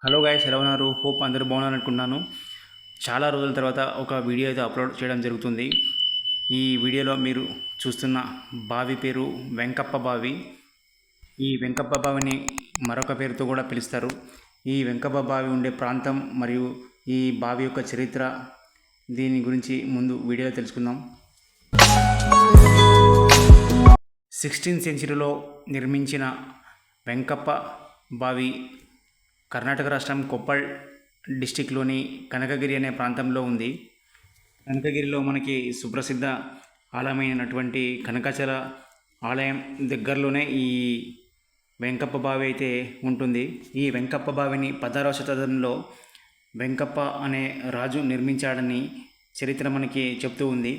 Hello guys, ఎలా ఉన్నారు? Hope అందరూ బాగున్నారు అనుకుంటున్నాను. చాలా రోజుల తర్వాత ఒక వీడియో అయితే అప్లోడ్ చేయడం జరుగుతుంది. ఈ వీడియోలో మీరు చూస్తున్న బావి పేరు వెంకప్ప బావి. ఈ వెంకప్ప బావిని మరొక పేరుతో కూడా పిలుస్తారు. ఈ వెంకప్ప బావి ఉండే ప్రాంతం మరియు ఈ బావి యొక్క చరిత్ర, దీని గురించి ముందు వీడియోలో తెలుసుకుందాం. 16th సెంచరీలో నిర్మించిన వెంకప్ప బావి కర్ణాటక రాష్ట్రం కొప్పల్ డిస్టిక్లోని కనకగిరి అనే ప్రాంతంలో ఉంది. కనకగిరిలో మనకి సుప్రసిద్ధ ఆలయమైనటువంటి కనకాచల ఆలయం దగ్గరలోనే ఈ వెంకప్ప బావి అయితే ఉంటుంది. ఈ వెంకప్ప బావిని 16వ శతాబ్దంలో వెంకప్ప అనే రాజు నిర్మించాడని చరిత్ర మనకి చెప్తూ ఉంది.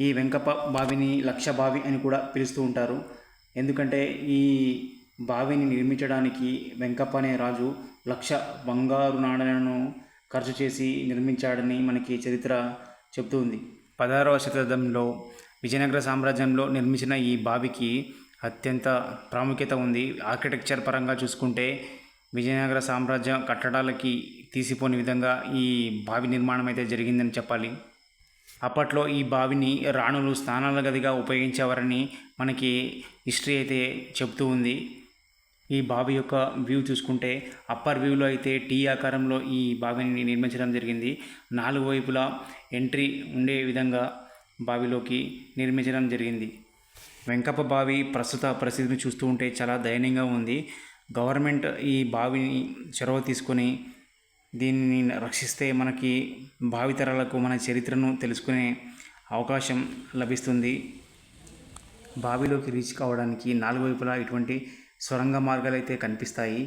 ఈ వెంకప్ప బావిని లక్ష బావి అని కూడా పిలుస్తూ ఉంటారు. ఎందుకంటే ఈ బావిని నిర్మించడానికి వెంకప్ప అనే రాజు 1,00,000 బంగారు నాణేలను ఖర్చు చేసి నిర్మించాడని మనకి చరిత్ర చెప్తూ ఉంది. 16వ శతాబ్దంలో విజయనగర సామ్రాజ్యంలో నిర్మించిన ఈ బావికి అత్యంత ప్రాముఖ్యత ఉంది. ఆర్కిటెక్చర్ పరంగా చూసుకుంటే విజయనగర సామ్రాజ్య కట్టడాలకి తీసిపోని విధంగా ఈ బావి నిర్మాణం అయితే జరిగిందని చెప్పాలి. అప్పట్లో ఈ బావిని రాణులు స్నానాల గదిగా ఉపయోగించేవారని మనకి హిస్టరీ అయితే చెప్తూ ఉంది. ఈ బావి యొక్క వ్యూ చూసుకుంటే అప్పర్ వ్యూలో అయితే టీ ఆకారంలో ఈ బావిని నిర్మించడం జరిగింది. 4 వైపులా ఎంట్రీ ఉండే విధంగా బావిలోకి నిర్మించడం జరిగింది. వెంకప్ప బావి ప్రస్తుత పరిస్థితిని చూస్తూ ఉంటే చాలా దయనీయంగా ఉంది. గవర్నమెంట్ ఈ బావిని చొరవ తీసుకొని దీనిని రక్షిస్తే మనకి భావితరాలకు మన చరిత్రను తెలుసుకునే అవకాశం లభిస్తుంది. బావిలోకి రీచ్ కావడానికి 4 వైపులా ఇటువంటి సొరంగ మార్గాలు అయితే కనిపిస్తాయి.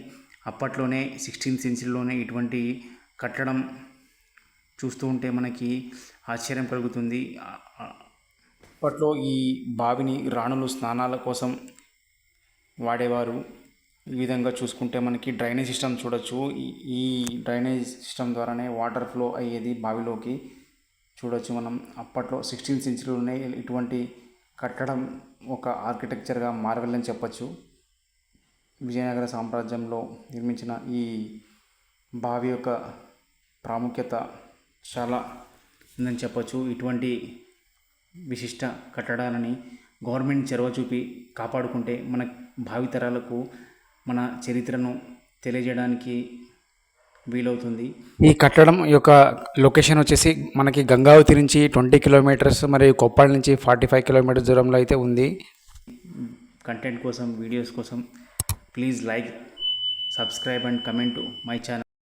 అప్పట్లోనే 16th సెంచరీలోనే ఇటువంటి కట్టడం చూస్తూ ఉంటే మనకి ఆశ్చర్యం కలుగుతుంది. అప్పట్లో ఈ బావిని రాణులు స్నానాల కోసం వాడేవారు. ఈ విధంగా చూసుకుంటే మనకి డ్రైనేజ్ సిస్టమ్ చూడొచ్చు. ఈ డ్రైనేజ్ సిస్టమ్ ద్వారానే వాటర్ ఫ్లో అయ్యేది బావిలోకి చూడొచ్చు మనం. అప్పట్లో 16th సెంచరీలోనే ఇటువంటి కట్టడం ఒక ఆర్కిటెక్చర్గా మారవలని చెప్పచ్చు. విజయనగర సామ్రాజ్యంలో నిర్మించిన ఈ బావి యొక్క ప్రాముఖ్యత చాలా ఉందని చెప్పచ్చు. ఇటువంటి విశిష్ట కట్టడాలని గవర్నమెంట్ చొరవ చూపి కాపాడుకుంటే మన భావితరాలకు మన చరిత్రను తెలియజేయడానికి వీలవుతుంది. ఈ కట్టడం యొక్క లొకేషన్ వచ్చేసి మనకి గంగావతి నుంచి 20 కిలోమీటర్స్ మరియు కొప్పల్ నుంచి 45 కిలోమీటర్స్ దూరంలో అయితే ఉంది. కంటెంట్ కోసం, వీడియోస్ కోసం please like, subscribe and comment to my channel.